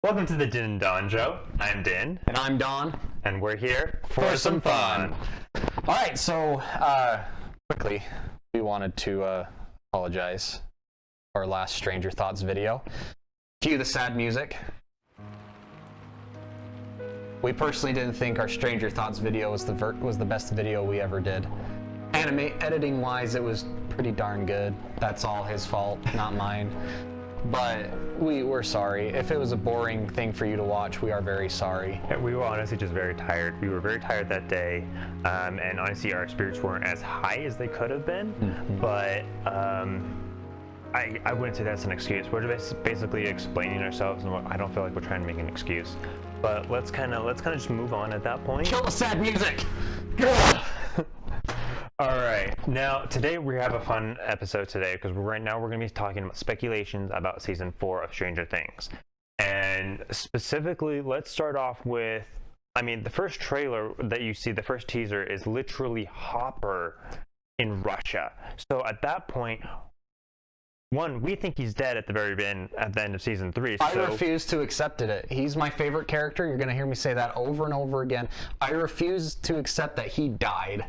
Welcome to the Din and Don Show. I'm Din. And I'm Don. And we're here for some fun. All right, so quickly, we wanted to apologize for our last Stranger Thoughts video. Cue the sad music. We personally didn't think our Stranger Thoughts video was the best video we ever did. Editing-wise, it was pretty darn good. That's all his fault, not mine. But we're sorry. If it was a boring thing for you to watch, we are very sorry. Yeah, we were honestly just very tired. We were very tired that day, and honestly, our spirits weren't as high as they could have been. Mm-hmm. But I wouldn't say that's an excuse. We're just basically explaining ourselves, and I don't feel like we're trying to make an excuse. But let's kind of just move on at that point. Kill the sad music. All right, now today we have a fun episode today because right now we're going to be talking about speculations about season 4 of Stranger Things. And specifically, let's start off with, the first trailer that you see, the first teaser is literally Hopper in Russia. So at that point, we think he's dead at the end of season 3. I refuse to accept it. He's my favorite character. You're going to hear me say that over and over again. I refuse to accept that he died.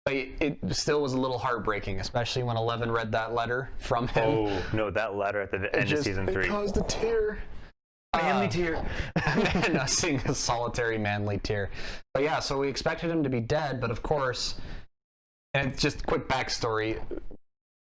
But it still was a little heartbreaking, especially when Eleven read that letter from him. Oh, no, that letter at the end of season 3. It caused a tear. Manly tear. And us seeing a solitary manly tear. But yeah, so we expected him to be dead, but of course, and just quick backstory,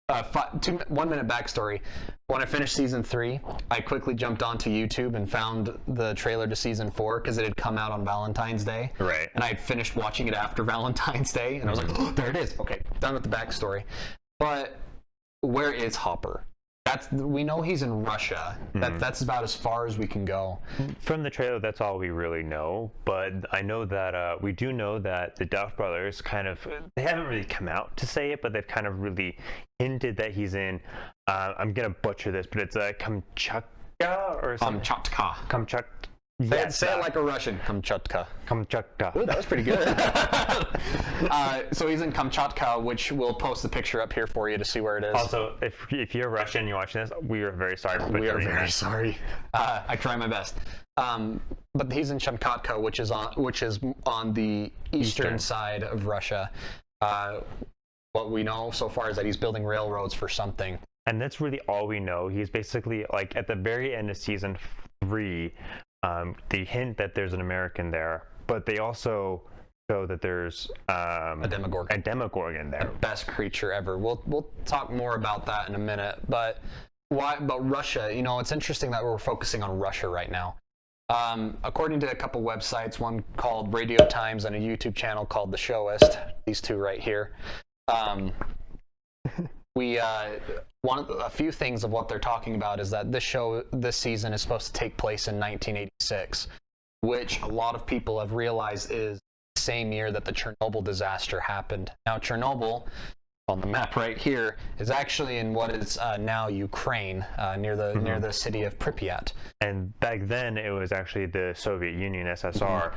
1 minute backstory. When I finished season 3, I quickly jumped onto YouTube and found the trailer to season 4 because it had come out on Valentine's Day. Right. And I had finished watching it after Valentine's Day, and I was like, oh, there it is. Okay, done with the backstory. But where is Hopper? We know he's in Russia. That's about as far as we can go. From the trailer, that's all we really know. But I know that we do know that the Duff brothers they haven't really come out to say it, but they've kind of really hinted that he's in. I'm gonna butcher this, but it's Kamchatka or something. Kamchatka. Say it like a Russian. Kamchatka. Kamchatka. Ooh, that was pretty good. So he's in Kamchatka, which we'll post the picture up here for you to see where it is. Also, if you're Russian and you're watching this, we are very sorry. We are very sorry. I try my best. But he's in Kamchatka, which is on the eastern side of Russia. What we know so far is that he's building railroads for something. And that's really all we know. He's basically at the very end of season 3. They hint that there's an American there, but they also show that there's a Demogorgon there. The best creature ever. We'll talk more about that in a minute. But why? But Russia. It's interesting that we're focusing on Russia right now. According to a couple websites, one called Radio Times and a YouTube channel called The Showist. These two right here. A few things of what they're talking about is that this season is supposed to take place in 1986, which a lot of people have realized is the same year that the Chernobyl disaster happened. Now, Chernobyl, on the map right here, is actually in what is now Ukraine, near the city of Pripyat. And back then, it was actually the Soviet Union, SSR.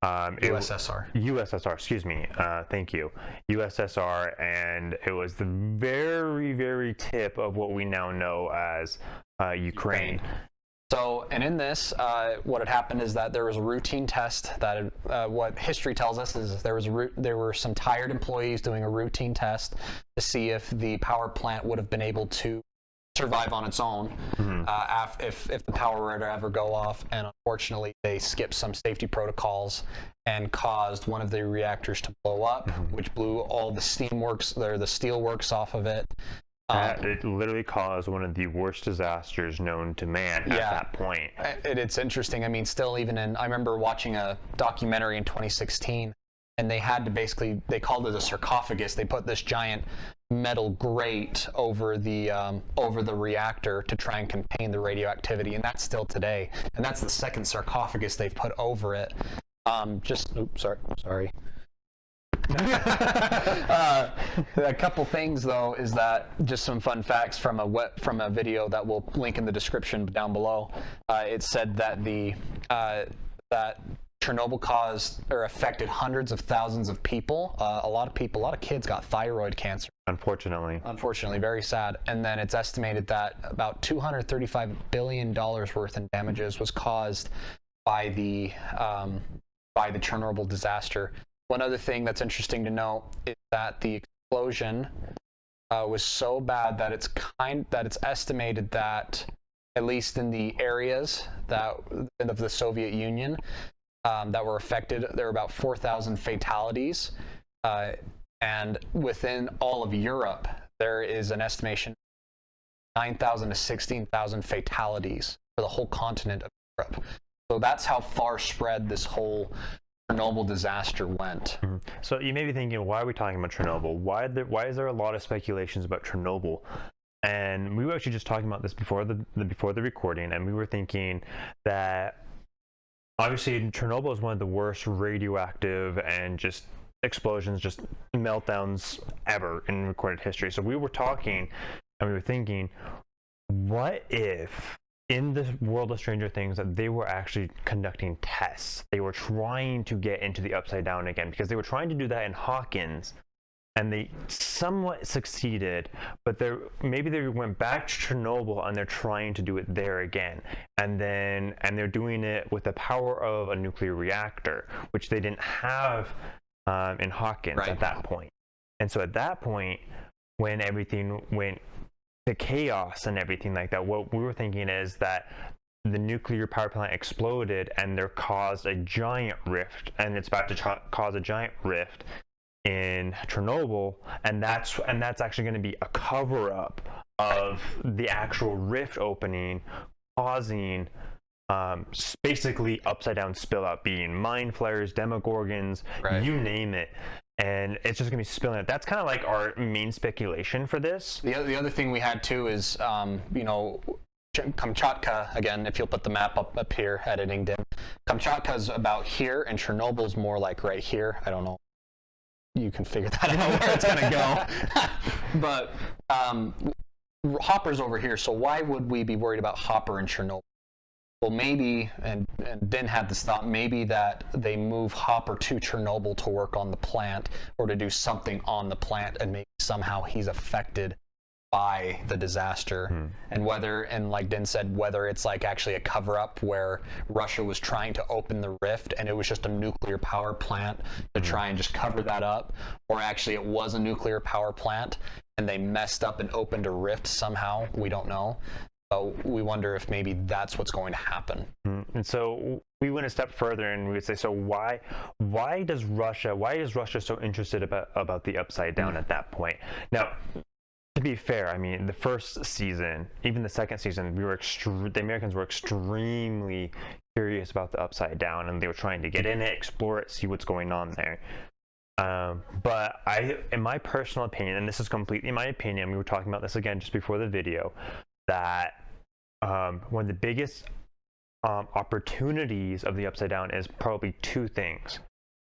USSR, excuse me. Thank you. USSR, and it was the very, very tip of what we now know as Ukraine. So, and in this, what had happened is that there was a routine test that, what history tells us is there were some tired employees doing a routine test to see if the power plant would have been able to survive on its own if the power were to ever go off, and unfortunately they skipped some safety protocols and caused one of the reactors to blow up, which blew all the the steel works off of it. It literally caused one of the worst disasters known to man at that point. It's interesting. I remember watching a documentary in 2016, and they had to they called it a sarcophagus. They put this giant metal grate over the reactor to try and contain the radioactivity, and that's still today. And that's the second sarcophagus they've put over it. Sorry. A couple things though is that just some fun facts from a video that we'll link in the description down below. It said that Chernobyl caused or affected hundreds of thousands of people. A lot of kids got thyroid cancer. Unfortunately, very sad. And then it's estimated that about $235 billion worth in damages was caused by the Chernobyl disaster. One other thing that's interesting to note is that the explosion was so bad that it's estimated that, at least in the areas of the Soviet Union that were affected, there were about 4,000 fatalities. And within all of Europe, there is an estimation 9,000 to 16,000 fatalities for the whole continent of Europe. So that's how far spread this whole Chernobyl disaster went. Mm-hmm. So you may be thinking, why are we talking about Chernobyl? Why is there a lot of speculations about Chernobyl? And we were actually just talking about this before the recording, and we were thinking that obviously Chernobyl is one of the worst radioactive and just explosions, just meltdowns ever in recorded history. So we were talking and we were thinking, what if in the world of Stranger Things that they were actually conducting tests? They were trying to get into the Upside Down again, because they were trying to do that in Hawkins and they somewhat succeeded, but maybe they went back to Chernobyl and they're trying to do it there again, and they're doing it with the power of a nuclear reactor, which they didn't have in Hawkins at that point. And so at that point, when everything went to chaos and everything like that, what we were thinking is that the nuclear power plant exploded and there caused a giant rift, and it's about to cause a giant rift in Chernobyl, and that's actually going to be a cover-up of the actual rift opening, causing basically upside down spill out, being mind flares, demogorgons, you name it, and it's just gonna be spilling out. That's kind of like our main speculation for this. The other thing we had too is Kamchatka, again, if you'll put the map up here, editing Dim, Kamchatka's about here and Chernobyl's more like right here. I don't know, you can figure that out where it's gonna go. But Hopper's over here, so why would we be worried about Hopper and Chernobyl? Well, maybe, and Den had this thought, maybe that they move Hopper to Chernobyl to work on the plant or to do something on the plant, and maybe somehow he's affected by the disaster. And like Den said, whether it's like actually a cover-up where Russia was trying to open the rift and it was just a nuclear power plant to try and just cover that up, or actually it was a nuclear power plant and they messed up and opened a rift somehow, we don't know. But we wonder if maybe that's what's going to happen. And so we went a step further and we would say, so why is Russia so interested about the Upside Down at that point? Now, to be fair, I mean, the first season, even the second season, the Americans were extremely curious about the Upside Down, and they were trying to get in it, explore it, see what's going on there. But in my personal opinion, and this is completely my opinion, we were talking about this again just before the video, that one of the biggest opportunities of the Upside Down is probably two things.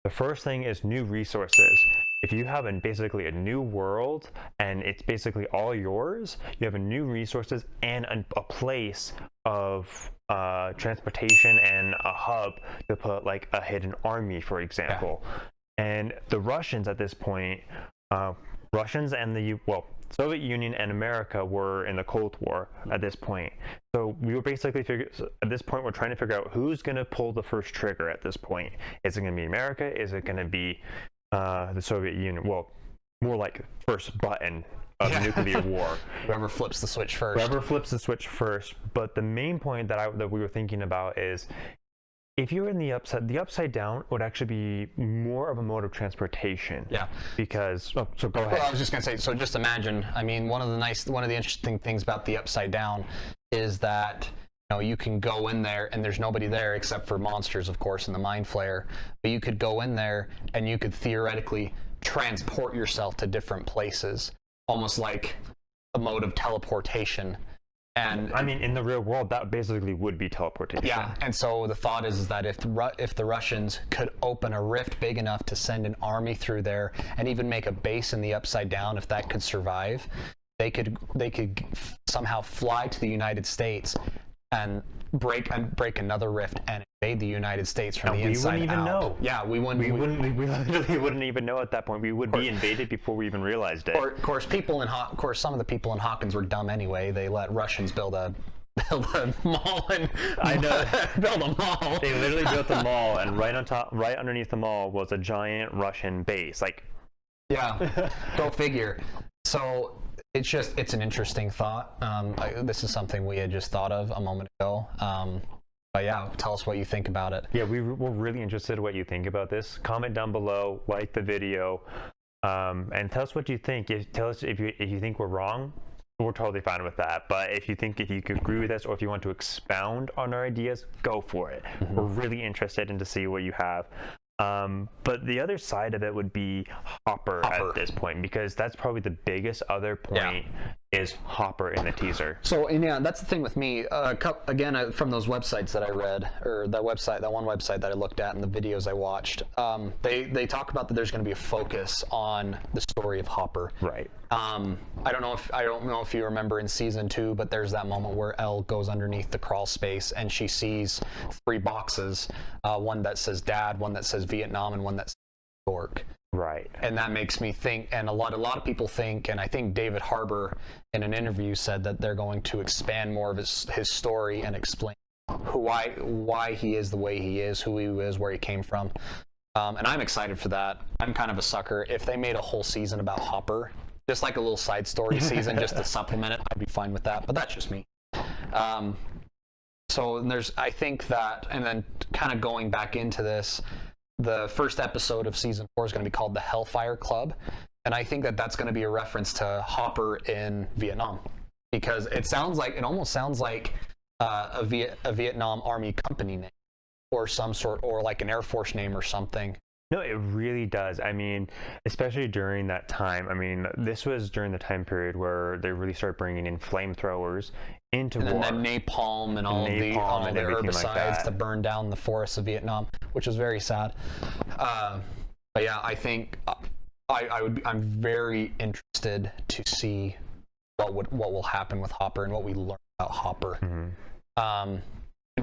The first thing is new resources. If you have basically a new world and it's basically all yours, you have a new resources and a place of transportation and a hub to put like a hidden army, for example. And the Russians at this point, Russians and Soviet Union and America were in the Cold War at this point. So we were basically at this point, we're trying to figure out who's going to pull the first trigger at this point. Is it going to be America? Is it going to be the Soviet Union? Well, more like first button of nuclear war. Whoever flips the switch first. But the main point that we were thinking about is, if you're in the Upside Down would actually be more of a mode of transportation. Yeah. Because, so go ahead. Well, I was just going to say, so just imagine, I mean, one of the interesting things about the Upside Down is that, you can go in there and there's nobody there except for monsters, of course, and the Mind Flayer. But you could go in there and you could theoretically transport yourself to different places, almost like a mode of teleportation. And I mean, in the real world, that basically would be teleportation. Yeah, and so the thought is that if the Russians could open a rift big enough to send an army through there and even make a base in the Upside Down, if that could survive, they could somehow fly to the United States, and break another rift and invade the United States from And the we inside wouldn't even out. know. Yeah, we literally wouldn't even know at that point. We would be invaded before we even realized it. Of course, some of the people in Hawkins were dumb anyway. They let Russians build a mall and I know. build a mall. They literally built a mall, and right underneath the mall was a giant Russian base. Like, yeah, go figure. So it's an interesting thought. This is something we had just thought of a moment ago. But yeah, tell us what you think about it. yeah, we're really interested in what you think about this. Comment down below, like the video, and tell us what you think. Tell us if you think we're wrong. We're totally fine with that. But if you could agree with us, or if you want to expound on our ideas, go for it. We're really interested in to see what you have. But the other side of it would be Hopper at this point, because that's probably the biggest other point is Hopper in the teaser. So, and yeah, that's the thing with me. Again, from those websites that I read, or that one website that I looked at and the videos I watched, they talk about that there's going to be a focus on the story of Hopper. Right. I don't know if you remember in season 2, but there's that moment where Elle goes underneath the crawl space and she sees 3 boxes, one that says Dad, one that says Vietnam, and one that says New York. Right. And that makes me think, and a lot of people think, and I think David Harbour in an interview said that they're going to expand more of his story and explain why he is the way he is, who he is, where he came from. And I'm excited for that. I'm kind of a sucker. If they made a whole season about Hopper, just like a little side story season, just to supplement it, I'd be fine with that. But that's just me. So I think that, and then kind of going back into this, the first episode of season 4 is going to be called the Hellfire Club, and I think that that's going to be a reference to Hopper in Vietnam, because it almost sounds like a Vietnam Army company name, or some sort, or like an Air Force name or something. No, it really does. I mean, especially during that time. I mean, this was during the time period where they really started bringing in flamethrowers into war. And then napalm and all the herbicides to burn down the forests of Vietnam, which was very sad. But yeah, I think I'm very interested to see what will happen with Hopper and what we learn about Hopper. And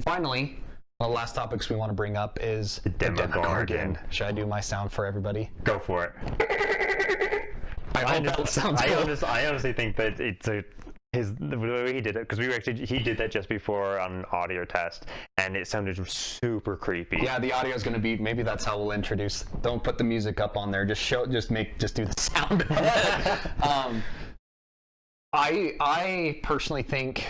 finally, one of the last topics we want to bring up is the Demogorgon. Should I do my sound for everybody? Go for it. I honestly think that the way he did it, because he did that just before on an audio test, and it sounded super creepy. Yeah, the audio is going to be, maybe that's how we'll introduce. Don't put the music up on there. Just do the sound. I personally think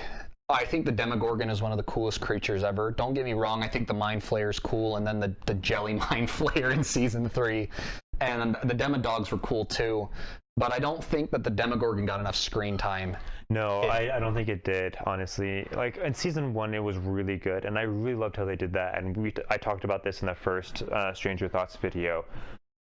the Demogorgon is one of the coolest creatures ever. Don't get me wrong, I think the Mind Flayer is cool, and then the Jelly Mind Flayer in season 3, and the Demodogs were cool too. But I don't think that the Demogorgon got enough screen time. No, I don't think it did, honestly. Like, in season 1, it was really good, and I really loved how they did that. And I talked about this in the first Stranger Thoughts video.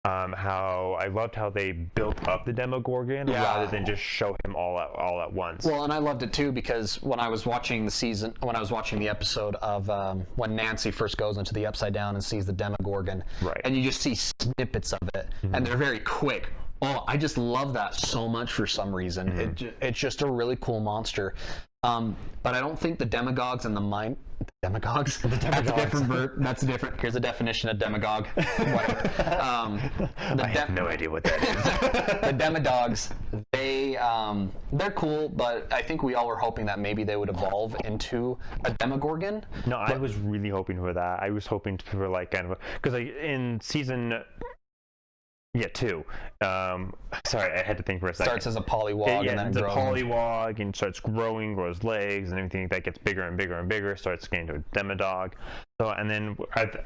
How I loved how they built up the Demogorgon rather than just show him all at once. Well, and I loved it too, because when I was watching the episode of when Nancy first goes into the Upside Down and sees the Demogorgon, right, and you just see snippets of it, and they're very quick. Oh, I just love that so much for some reason. It's just a really cool monster. But I don't think the demagogues and demagogues? That's different. Here's a definition of demagogue. I have no idea what that is. The demodogs, they're cool, but I think we all were hoping that maybe they would evolve into a Demogorgon. No, I was really hoping for that. I was hoping for like kind of, because like in season 2. Sorry, I had to think for a second. Starts as a polywog and then it's grows. a polywog and starts growing, grows legs and everything that gets bigger and bigger and bigger, starts getting to a demodog. So, and then,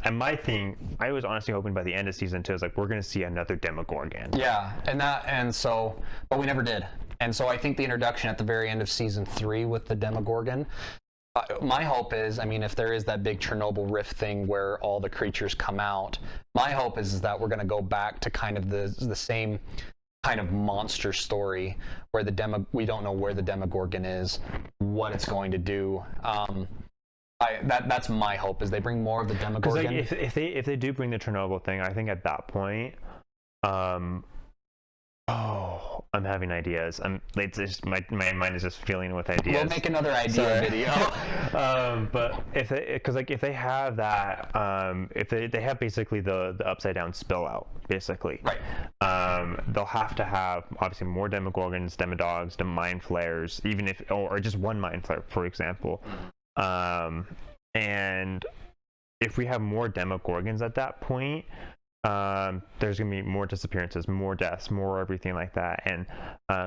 and my thing, I was honestly hoping by the end of season 2, is like, we're going to see another Demogorgon. Yeah, but we never did. And so I think the introduction at the very end of season 3 with the Demogorgon, my hope is, I mean, if there is that big Chernobyl rift thing where all the creatures come out, my hope is that we're going to go back to kind of the same kind of monster story where we don't know where the Demogorgon is, what it's going to do. That's my hope, is they bring more of the Demogorgon. Like, if they do bring the Chernobyl thing, I think at that point, I'm having ideas. It's just my mind is just filling with ideas. We'll make another idea video. But if they have that, if they have basically the upside down spill out, basically, Right. They'll have to have obviously more Demogorgons, Demodogs, Mind Flayers, even if or just one Mind Flayer, for example. And if we have more Demogorgons at that point, there's gonna be more disappearances, more deaths, more everything like that, and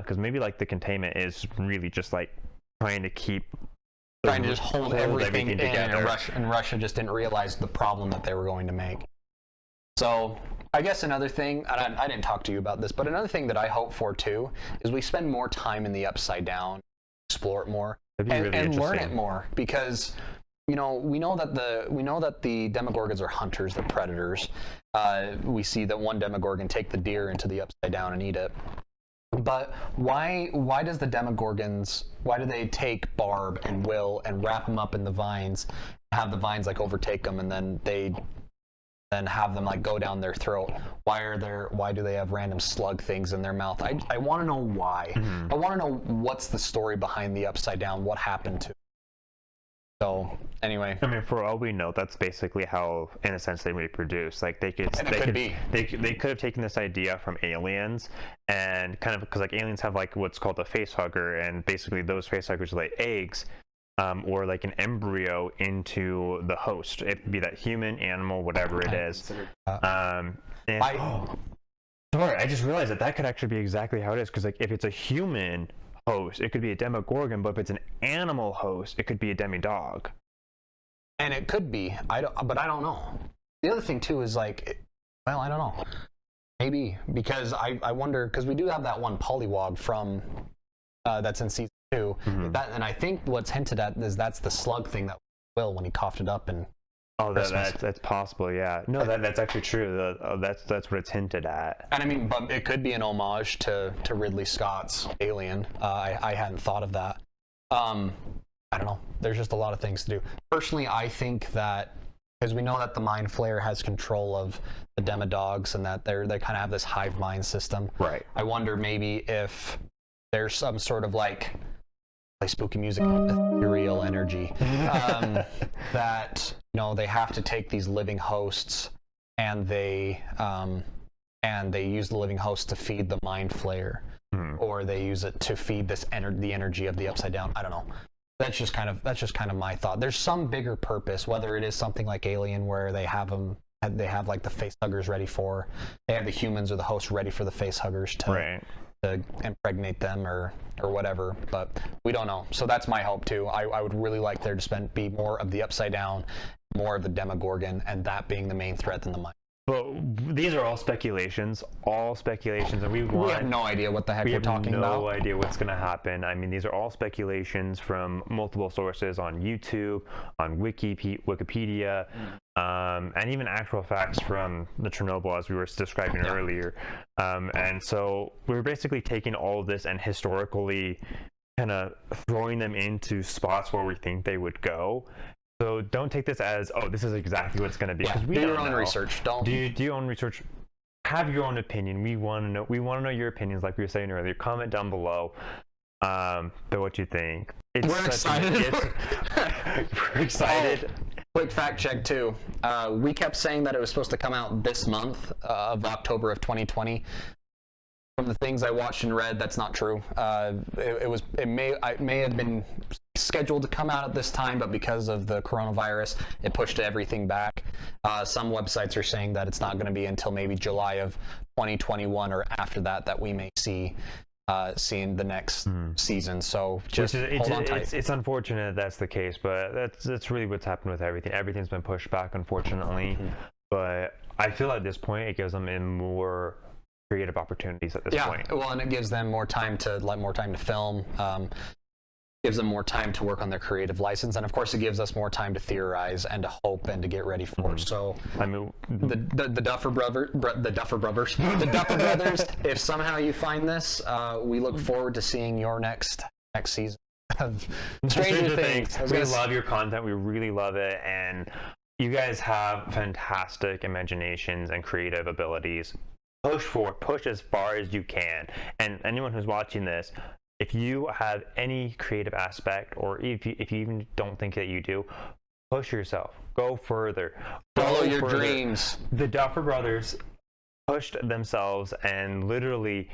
because maybe like the containment is really just like trying to just hold everything in, together. and Russia just didn't realize the problem that they were going to make. So I guess another thing, and I didn't talk to you about this, but another thing that I hope for too is we spend more time in the Upside Down, explore it more, That'd be really and learn interesting. it more, because we know that the Demogorgons are hunters, they're predators. We see that one Demogorgon take the deer into the Upside Down and eat it. But why does the Demogorgons, why do they take Barb and Will and wrap them up in the vines, have the vines like overtake them, and then have them like go down their throat? Why do they have random slug things in their mouth? I want to know why. I want to know what's the story behind the Upside Down, what happened to. So anyway, I mean, for all we know, that's basically how, in a sense, they reproduce. Like they could have taken this idea from aliens and kind of, because like aliens have like what's called a face hugger, and basically those face huggers lay eggs, or like an embryo into the host. It could be that human, animal, whatever it is. Sorry, I just realized that could actually be exactly how it is. Because like if it's a human host, it could be a Demogorgon, but if it's an animal host, it could be a Demidog. And it could be. But I don't know. The other thing too is like, well, I don't know. Maybe because I wonder, because we do have that one Pollywog from that's in season 2. And I think what's hinted at is that's the slug thing that Will when he coughed it up and. Oh, that's possible. Yeah. No, that's actually true. That's what it's hinted at. And I mean, but it could be an homage to Ridley Scott's Alien. I hadn't thought of that. I don't know. There's just a lot of things to do. Personally, I think that because we know that the Mind Flayer has control of the Demodogs and that they kind of have this hive mind system. Right. I wonder maybe if there's some sort of like play spooky music, ethereal energy that they have to take these living hosts and they use the living host to feed the Mind Flayer, or they use it to feed the energy of the Upside Down. I don't know. That's just kind of my thought. There's some bigger purpose, whether it is something like Alien where they have like the face huggers they have the humans or the hosts ready for the face huggers to impregnate them or whatever, but we don't know. So that's my hope too. I would really like there to be more of the Upside Down, more of the Demogorgon, and that being the main threat than the Mind. But these are all speculations, and we have no idea what the heck we're talking about. We have no idea what's going to happen. I mean, these are all speculations from multiple sources on YouTube, on Wikipedia, and even actual facts from the Chernobyl, as we were describing earlier. And so we're basically taking all of this and historically kind of throwing them into spots where we think they would go. So don't take this as, this is exactly what it's going to be. Do your own research. Do your own research. Have your own opinion. We want to know. We want to know your opinions, like we were saying earlier. Comment down below. But what you think? We're excited. We're excited. Quick fact check too. We kept saying that it was supposed to come out this month of October of 2020. From the things I watched and read, that's not true. It may have been scheduled to come out at this time, but because of the coronavirus, it pushed everything back. Some websites are saying that it's not going to be until maybe July of 2021 or after that we may see seeing the next season. So just hold on tight. It's unfortunate that's the case, but that's really what's happened with everything. Everything's been pushed back, unfortunately. But I feel at this point it gives them more creative opportunities at this point. Well, and it gives them more time to film. Gives them more time to work on their creative license, and of course it gives us more time to theorize and to hope and to get ready for. So I mean, the Duffer Brothers, if somehow you find this, we look forward to seeing your next season of Stranger Things. We love your content. We really love it, and you guys have fantastic imaginations and creative abilities. push as far as you can. And anyone who's watching this, if you have any creative aspect, or if you even don't think that you do, push yourself. Go further. Follow your dreams. The Duffer Brothers pushed themselves and literally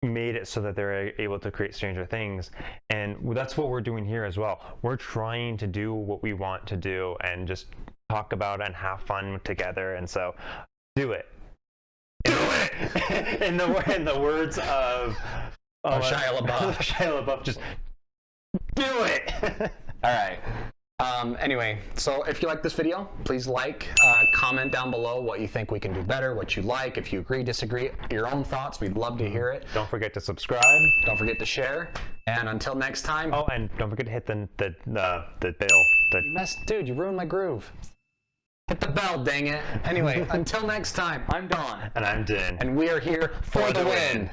made it so that they're able to create Stranger Things, and that's what we're doing here as well. We're trying to do what we want to do and just talk about it and have fun together. And so, do it. Do it. in the words of Shia LaBeouf. Shia LaBeouf, just do it. All right. Anyway, so if you like this video, please comment down below what you think we can do better, what you like, if you agree, disagree, your own thoughts. We'd love to hear it. Don't forget to subscribe. Don't forget to share. And until next time. Oh, and don't forget to hit the bell. Dude, you ruined my groove. Hit the bell, dang it. Anyway, until next time, I'm Don. And I'm Din. And we are here for the win.